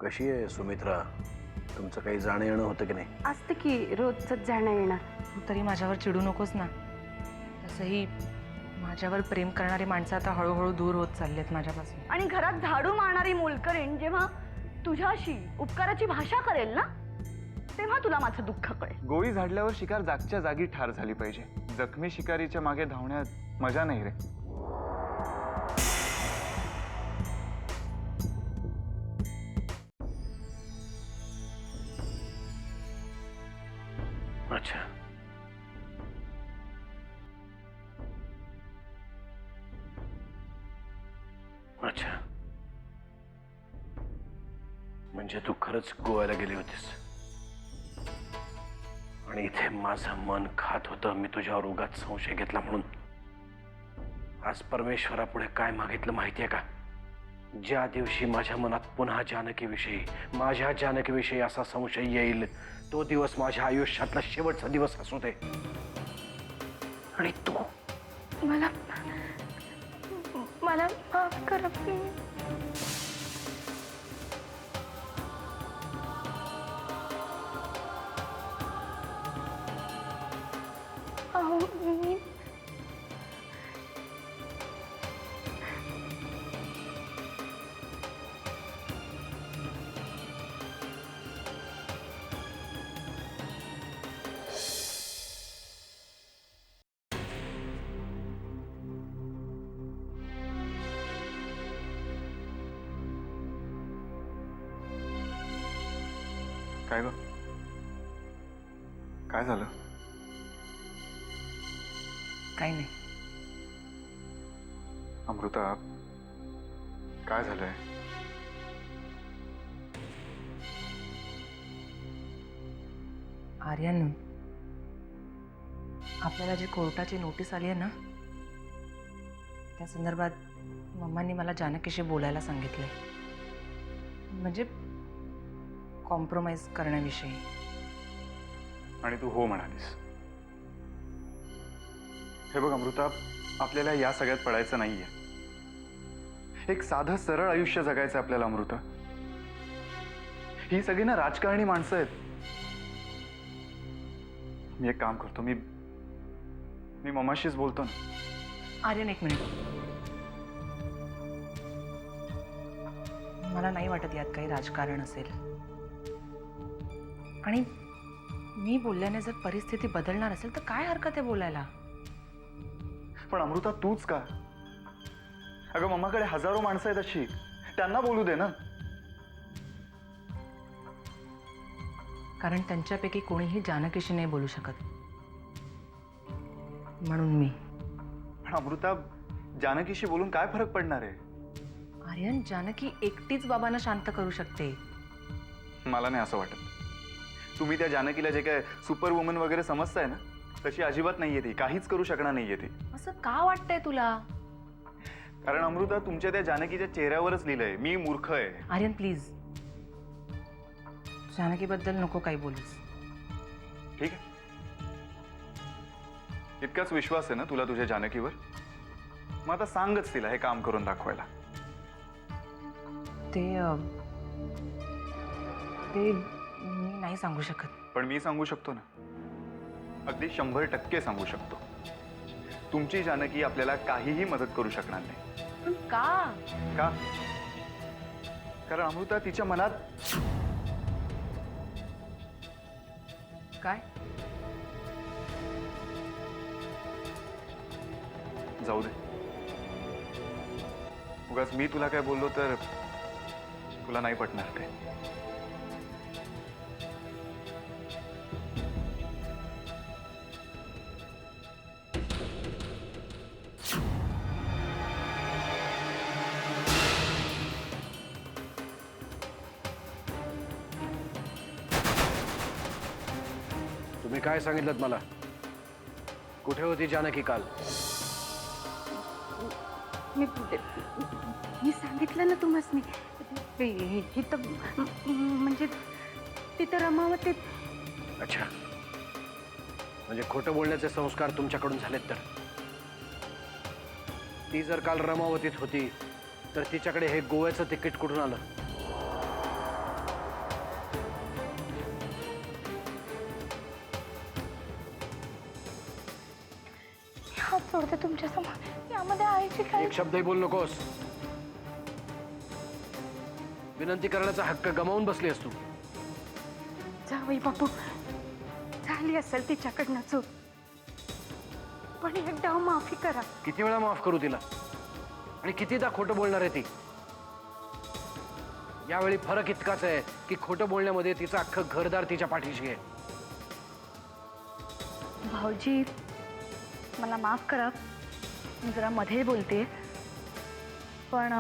कशी आहे सुमित्रा? तुमचं काही जाणं येणं होतं की नाही? असतं की रोजच जाणं येणं. तू तरी माझ्यावर चिडू नकोस ना. तसंही माझ्यावर प्रेम करणारी माणसं आता हळूहळू दूर होत चाललेत माझ्यापासून. आणि घरात झाडू मारणारी मोलकरीण जेव्हा तुझ्याशी उपकाराची भाषा करेल ना, तेव्हा तुला माझं दुःख कळेल. गोळी झाडल्यावर शिकार जागच्या जागी ठार झाली पाहिजे. जखमी शिकारीच्या मागे धावण्यात मजा नाही रे. अच्छा, अच्छा, म्हणजे तू खरंच गोव्याला गेली होतीस आणि इथे माझं मन खात होतं. मी तुझ्यावर उगाच संशय घेतला म्हणून. आज परमेश्वरापुढे काय मागितलं माहितीये का? ज्या दिवशी माझ्या मनात पुन्हा माझ्या जानकीविषयी असा संशय येईल, तो दिवस माझ्या आयुष्यातला शेवटचा दिवस असू दे. आणि तू मला मला माफ करा प्लीज. अहो मी काय ग? काय झालं? काही नाही. अमृता, काय झालंय? आर्यन, आपल्याला जी कोर्टाची नोटीस आली आहे ना, त्या संदर्भात मम्मांनी मला जानकीशी बोलायला सांगितलंय. म्हणजे कॉम्प्रोमाइज करण्याविषयी. आणि तू हो म्हणालीस. हे बघ अमृता, आपल्याला या सगळ्यात पडायचं नाहीये. एक साधं सरळ आयुष्य जगायचं आपल्याला अमृता. ही सगळी ना राजकारणी माणसं आहेत. मी एक काम करतो, मी मम्माशीच बोलतो ना. आर्यन, एक मिनिट. मला नाही वाटत यात काही राजकारण असेल. आणि मी बोलल्याने जर परिस्थिती बदलणार असेल तर काय हरकत आहे बोलायला? पण अमृता, तूच का? अगं मम्माकडे हजारो माणसं आहेत अशी. त्यांना बोलू दे ना. कारण त्यांच्यापैकी कोणीही जानकीशी नाही बोलू शकत, म्हणून मी. पण अमृता, जानकीशी बोलून काय फरक पडणार आहे? आर्यन, जानकी एकटीच बाबांना शांत करू शकते. मला नाही असं वाटत. तुम्ही त्या जानकीला जे काय सुपर वुमन वगैरे समजताय ना, तशी अजिबात नाहीये ती. काहीच करू शकणार नाहीये ती. असं का वाटतंय तुला? कारण अमृता, तुमच्या त्या जानकीच्या चेहऱ्यावरच लिहिलंय, मी मूर्ख आहे. आर्यन, प्लीज. जानकीबद्दल नको काही बोलूस. ठीक आहे? इतकाच विश्वास आहे ना तुला तुझ्या जानकीवर? मग आता सांगच तिला हे काम करून दाखवायला. ते मी नाही सांगू शकत. पण मी सांगू शकतो ना. अगदी 100% सांगू शकतो. तुमची जानकी आपल्याला काहीही मदत करू शकणार नाही. पण का? का? कारण अमृता, तिच्या मनात काय? जाऊ दे. उगाच मी तुला काय बोललो तर तुला नाही पटणार ते. तुम्ही काय सांगितलं मला? कुठे होती जानकी काल? मी सांगितलं ना तुम्हाला. इथं म्हणजे तिथं रमावतीत. अच्छा, म्हणजे खोटं बोलण्याचे संस्कार तुमच्याकडून झालेत तर? ती जर काल रमावतीत होती तर तिच्याकडे हे गोव्याचं तिकीट कुठून आलं? सोडते तुमच्या समोर. यामध्ये आईची काय? एक शब्दही बोल नकोस. विनंती करण्याचा हक्क गमावून बसली तू. जावई बापू, झाली असेल तिच्याकडनं चूक, पण एकदा माफी करा. किती वेळा माफ करू तिला आणि कितीदा खोटं बोलणार आहे ती? यावेळी फरक इतकाच आहे की खोटं बोलण्यामध्ये तिचं अख्खं घरदार तिच्या पाठीशी आहे. भाऊजी, मला माफ करा, मी जरा मध्ये बोलते, पण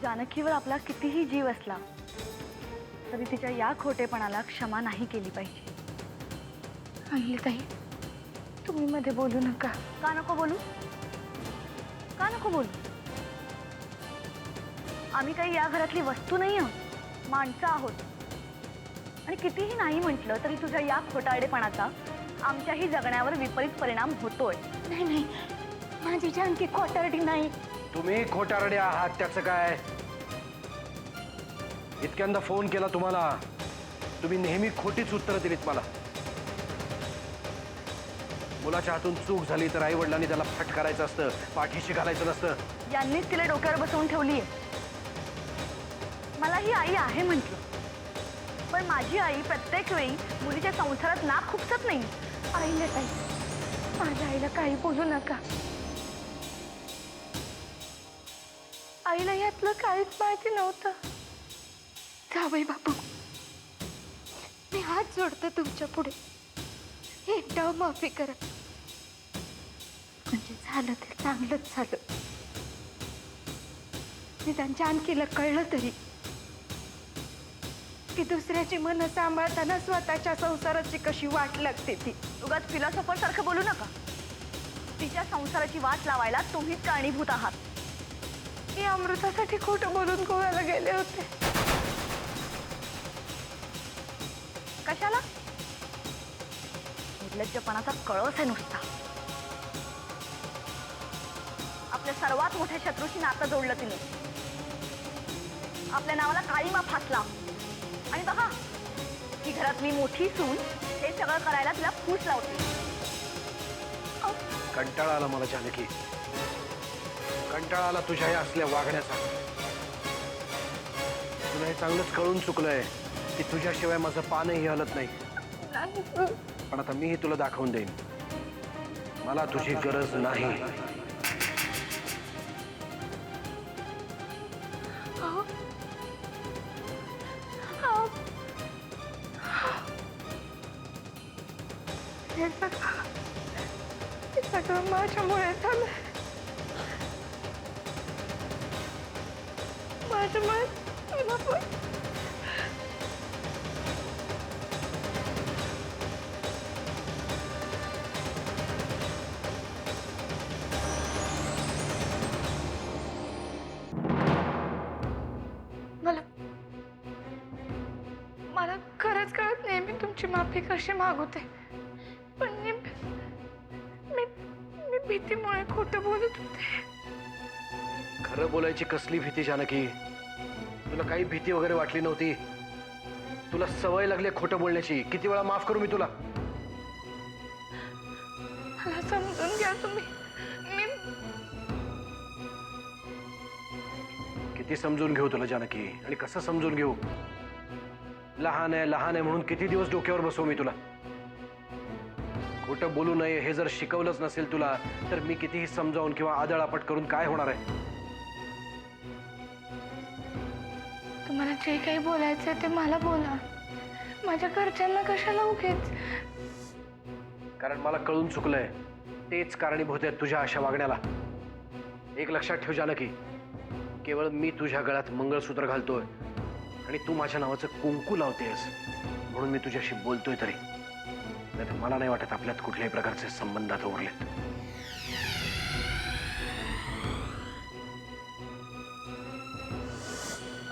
जानकीवर आपला कितीही जीव असला तरी तिच्या या खोटेपणाला क्षमा नाही केली पाहिजे. ताई, तुम्ही मध्ये बोलू नका. का नको बोलू? का नको बोलू? आम्ही काही या घरातली वस्तू नाही आहोत, माणसं आहोत. आणि कितीही नाही म्हटलं तरी तुझ्या या खोटारडेपणाचा आमच्याही जगण्यावर विपरीत परिणाम होतोय. नाही नाही, माझी जानकी खोटारडी नाही. तुम्ही खोटारडे आहात, त्याचं काय? इतक्यांदा फोन केला तुम्हाला, तुम्ही नेहमी खोटीच उत्तरं दिलीत मला. मुलाच्या हातून चूक झाली तर आई वडिलांनी त्याला फटकारायचं असतं, पाठीशी घालायचं नसतं. यांनीच तिला डोक्यावर बसवून ठेवलीये. मला ही आई आहे म्हटलं, पण माझी आई प्रत्येक वेळी मुलीच्या संसारात नाक खुपसत नाही. आईला ताई, माझ्या आईला काही बोलू नका. आईला यातलं काहीच माहिती नव्हतं. जावई बापू, मी हात जोडते तुमच्या पुढे, एकदा माफी करा. म्हणजे झालं ते चांगलंच झालं. निदान जानकीला कळलं तरी की दुसऱ्याची मन सांभाळताना स्वतःच्या संसाराची कशी वाट लागते ती. उगाच फिलॉसॉफर सारखं बोलू नका. तिच्या संसाराची वाट लावायला तुम्हीच कारणीभूत आहात. मी अमृतासाठी खोटं बोलून गोव्याला गेले होते. कशाला? निर्लज्जपणाचा कळस आहे नुसता. आपल्या सर्वात मोठ्या शत्रूशी नातं जोडलं तिने. आपल्या नावाला काळीमा फासला. आणि बघा, ही घरातली मोठी सून हे सगळं करायला तिला फूस लावते. कंटाळा आला मला जानकी, कंटाळा आला तुझ्या या असल्या वागण्याचा. तुला हे चांगलंच कळून चुकलंय की तुझ्याशिवाय माझं पानही हलत नाही. पण आता मीही तुला दाखवून देईन, मला तुझी गरज नाही. हे सगळं माझ्यामुळे झालं. माझ्यामुळे तुला पण. मला खरंच कळत नाही मी तुमची माफी कशी मागू ते. पण मी भीतीमुळे खोटं बोलत होते. खरं बोलायची कसली भीती जानकी? तुला काही भीती वगैरे वाटली नव्हती. तुला सवय लागली खोटं बोलण्याची. किती वेळा माफ करू मी तुला? मला समजून घ्या तुम्ही. मी किती समजून घेऊ तुला जानकी? आणि कसं समजून घेऊ? लहान आहे म्हणून किती दिवस डोक्यावर बसवू मी तुला? खोटं बोलू नये हे जर शिकवलंच नसेल तुला तर मी कितीही समजावून किंवा आदळआपट करून काय होणार आहे? तुम्हाला जे काही बोलायचं ते मला बोला. माझ्या घरच्यांना कशाला उगीच. कारण मला कळून चुकलंय, तेच कारणीभूत आहेत तुझ्या अशा वागण्याला. एक लक्षात ठेव जानकी, केवळ मी तुझ्या गळ्यात मंगळसूत्र घालतोय आणि तू माझ्या नावाचं कुंकू लावतेस म्हणून मी तुझ्याशी बोलतोय तरी. नाहीतर मला नाही वाटत आपल्यात कुठल्याही प्रकारचे संबंध आता उरलेत.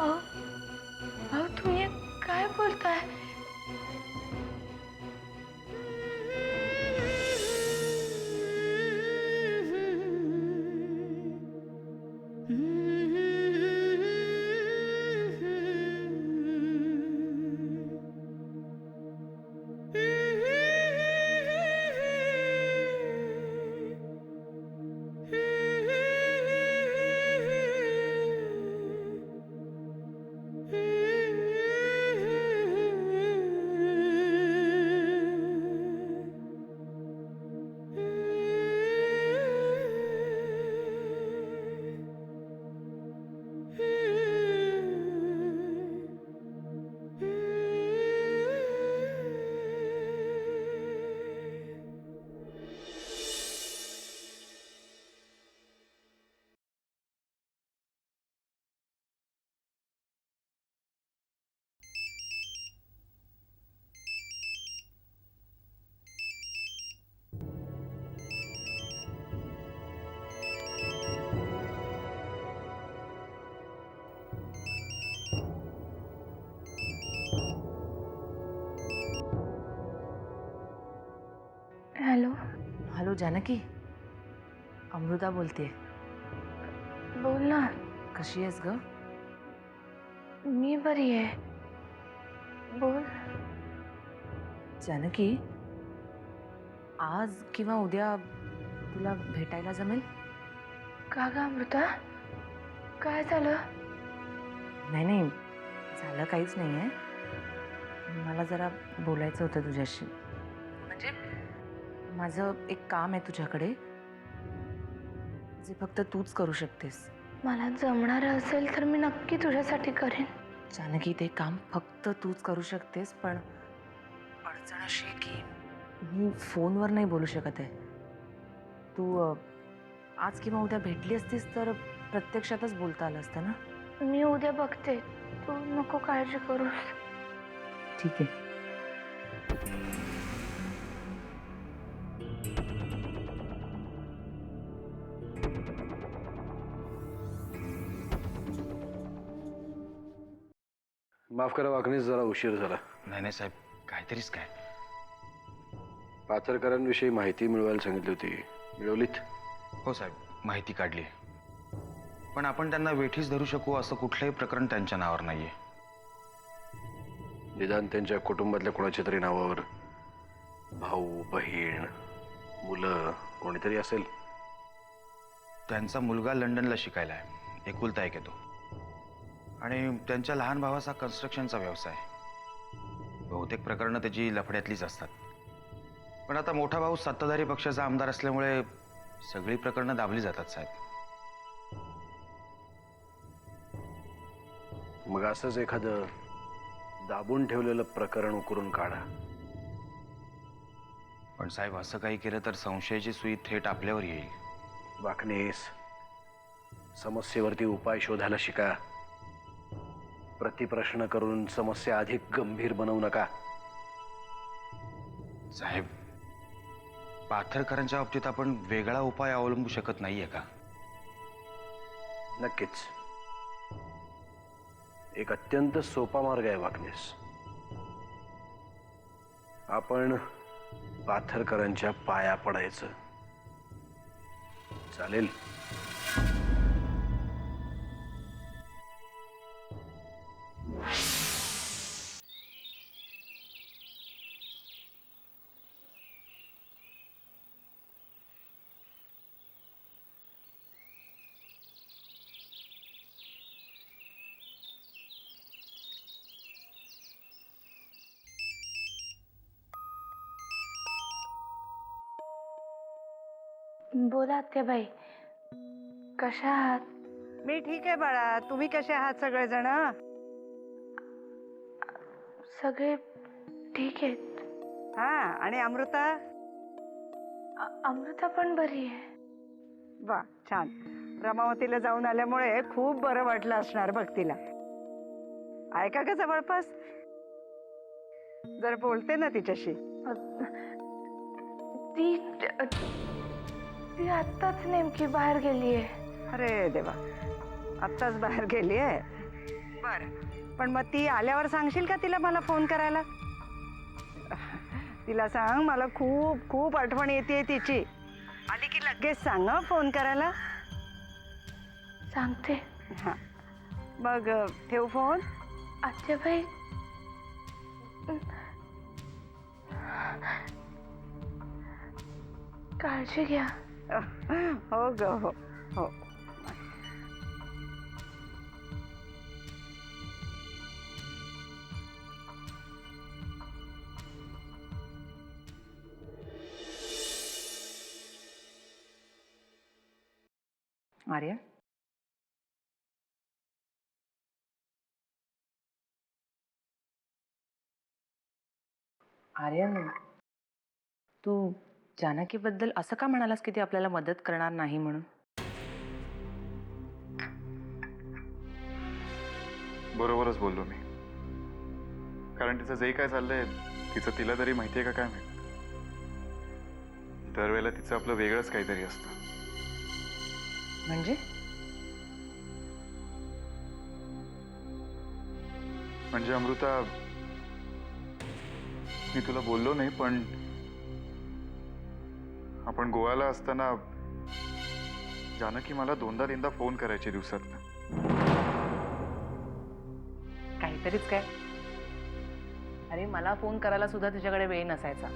अहो तुम्ही काय बोलताय? हॅलो. हॅलो जानकी, अमृता बोलतेय. बोल ना. कशी आहेस ग? मी बरी आहे. बोल. जानकी, आज किंवा उद्या तुला भेटायला जमेल? का ग अमृता, काय झालं? नाही नाही, झालं काहीच नाही आहे. मला जरा बोलायचं होतं तुझ्याशी. म्हणजे माझं एक काम आहे तुझ्याकडे, जे फक्त तूच करू शकतेस. मला जमणार असेल तर मी नक्की तुझ्यासाठी करेन. जानकी, ते काम फक्त तूच करू शकतेस, पण अडचण अशी आहे की मी फोनवर नाही बोलू शकत आहे. तू आज किंवा उद्या भेटली असतीस तर प्रत्यक्षातच बोलता आलं असतं ना. मी उद्या बघते, तू नको काळजी करूस. ठीक आहे. माफ करा वाकणीस, जरा उशीर झाला. नाही नाही साहेब, काहीतरीच काय. पाथरकरांविषयी माहिती मिळवायला सांगितली होती, मिळवलीत? हो साहेब, माहिती काढली. पण आपण त्यांना वेठीस धरू शकू असं कुठलंही प्रकरण त्यांच्या नावावर नाहीये. निदान त्यांच्या कुटुंबातल्या कोणाच्या तरी नावावर भाऊ, बहीण, मुलं कोणीतरी असेल. त्यांचा मुलगा लंडनला शिकायला आहे, एकुलता एक येतो. आणि त्यांच्या लहान भावाचा कन्स्ट्रक्शनचा व्यवसाय. बहुतेक प्रकरणं त्याची लफड्यातलीच असतात. पण आता मोठा भाऊ सत्ताधारी पक्षाचा आमदार असल्यामुळे सगळी प्रकरणं दाबली जातात साहेब. मग असंच एखादं दाबून ठेवलेलं प्रकरण उकरून काढा. पण साहेब, असं काही केलं तर संशयाची सुई थेट आपल्यावर येईल. वाकणीस, समस्येवरती उपाय शोधायला शिका. प्रतिप्रश्न करून समस्या अधिक गंभीर बनवू नका. साहेब, पाथरकरांच्या बाबतीत आपण वेगळा उपाय अवलंबू शकत नाहीये का? नक्कीच. एक अत्यंत सोपा मार्ग आहे वाकणीस. आपण पाथरकरांच्या पाया पडायचं. चालेल? बोला आत्याबाई, कशा आहात? मी ठीक आहे बाळा, तुम्ही कसे आहात सगळेजण? सगळे ठीक आहेत. हा, आणि अमृता? अमृता पण बरी आहे. वा, छान. रमावतीला जाऊन आल्यामुळे खूप बरं वाटलं असणार बघ तिला. आहे का ग जवळपास? जर बोलते ना तिच्याशी. ती आत्ताच नेमकी बाहेर गेली आहे. अरे देवा, आत्ताच बाहेर गेली आहे? बरं, पण मग ती आल्यावर सांगशील का तिला मला फोन करायला? तिला सांग मला खूप खूप आठवण येते तिची. आली की लगेच सांग फोन करायला. सांगते. हां, मग ठेव फोन. आत्याबाई, काळजी घ्या. हो ग, हो हो. आर्या, आर्यन, तू जानकीबद्दल असं का म्हणालास की ती आपल्याला मदत करणार नाही म्हणून? बरोबरच बोललो मी. कारण तिचं जे काय चाललंय तिचं तिला तरी माहितीये का काय माहित. दरवेळेला तिचं आपलं वेगळंच काहीतरी असतं. म्हणजे म्हणजे अमृता, मी तुला बोललो नाही, पण पण गोव्याला असताना जानकी मला 2दा-3दा फोन करायचे दिवसात. काहीतरीच काय. अरे मला फोन करायला सुद्धा तुझ्याकडे वेळ नसायचा,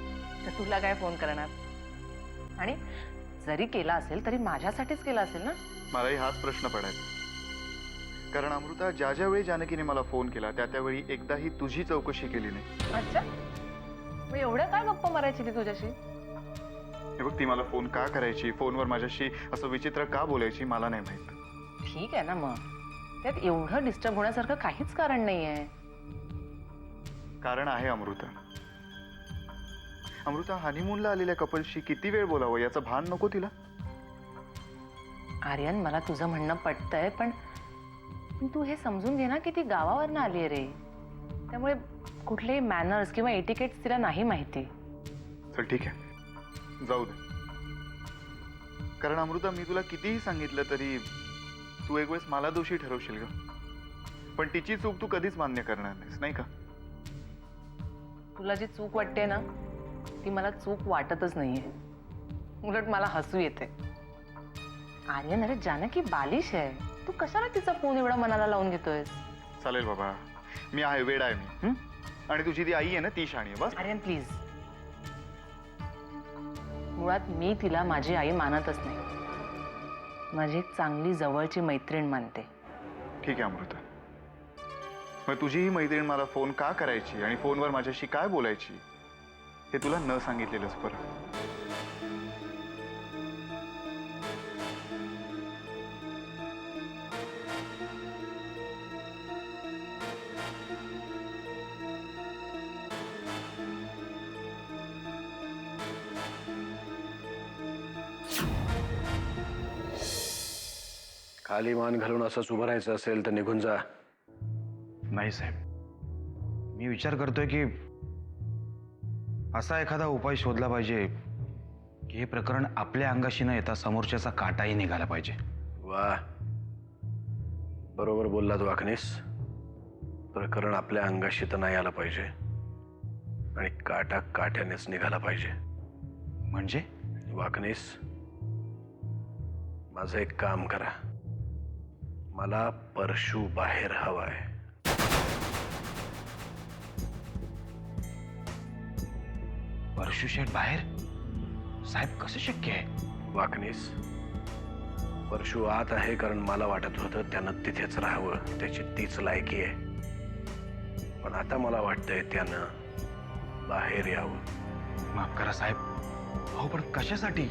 तर तुला काय फोन करणार. आणि जरी केला असेल तरी माझ्यासाठीच केला असेल ना. मलाही हाच प्रश्न पडायचा. कारण अमृता, ज्या ज्या वेळी जानकीने मला फोन केला त्या त्यावेळी एकदाही तुझी चौकशी केली नाही. अच्छा, मग एवढ्या काय गप्पा मारायची ती तुझ्याशी. हे बघ, ती मला फोन का करायची, फोनवर माझ्याशी असं विचित्र का बोलायची मला नाही माहित. ठीक आहे ना, मग त्यात एवढं डिस्टर्ब होण्यासारखं काहीच कारण नाही आहे. कारण आहे अमृता. अमृता, हनीमूनला आलेल्या कपलशी किती वेळ बोलावं याचं भान नको तिला. आर्यन, मला तुझं म्हणणं पटतंय, पण तू हे समजून घे ना की ती गावावरनं आली आहे रे. त्यामुळे कुठलेही मॅनर्स किंवा एटिकेट्स तिला नाही माहिती. चल ठीक आहे, जाऊ दे. कारण अमृता, मी तुला कितीही सांगितलं तरी तू एक वेळेस मला दोषी ठरवशील ग. पण तिची चूक तू कधीच मान्य करणार नाहीस, नाही का. तुला जी चूक वाटते ना ती मला चूक वाटतच नाहीये. उलट मला हसू येते. आर्यन, अरे जानकी बालिश आहे. तू कशाला तिचा फोन एवढा मनाला लावून घेतोयस. चालेल बाबा, मी आहे, वेड आहे मी. आणि तुझी ती आई आहे ना, ती शाणी आहे. बस. आर्यन प्लीज. मुळात मी तिला माझी आई मानतच नाही. माझी एक चांगली जवळची मैत्रीण मानते. ठीक आहे अमृता, मग तुझी ही मैत्रीण मला फोन का करायची आणि फोनवर माझ्याशी काय बोलायची हे तुला न सांगितलेलंच बरं. खाली मान घालून असंच उभं राहायचं असेल तर निघून जा. नाही साहेब, मी विचार करतोय की असा एखादा उपाय शोधला पाहिजे की हे प्रकरण आपल्या अंगाशी न येता समोरच्याचा काटाही निघाला पाहिजे. वा, बरोबर बोललात वाकणीस. प्रकरण आपल्या अंगाशी तर नाही आलं पाहिजे आणि काटा काट्यानेच निघाला पाहिजे. म्हणजे वाकणीस, माझं एक काम करा. मला परशू बाहेर हवाय. परशू शेठ बाहेर? साहेब, कसं शक्य आहे? वाकणीस, परशू आत आहे कारण मला वाटत होतं त्यानं तिथेच राहावं, त्याची तीच लायकी आहे. पण आता मला वाटतंय त्यानं बाहेर यावं. माफ करा साहेब. हो, पण कशासाठी?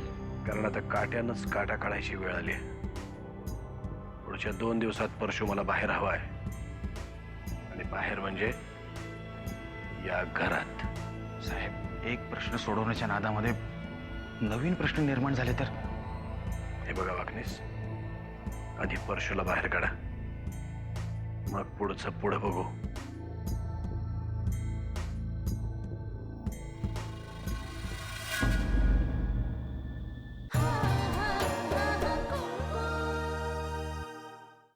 कारण आता काट्यानंच काटा काढायची वेळ आली आहे. पुढच्या 2 दिवसात परशू मला बाहेर हवाय. आणि बाहेर म्हणजे या घरात. साहेब, एक प्रश्न सोडवण्याच्या नादामध्ये नवीन प्रश्न निर्माण झाले तर? हे बघा वाकणीस, आधी परशूला बाहेर काढा, मग पुढचं पुढं बघू.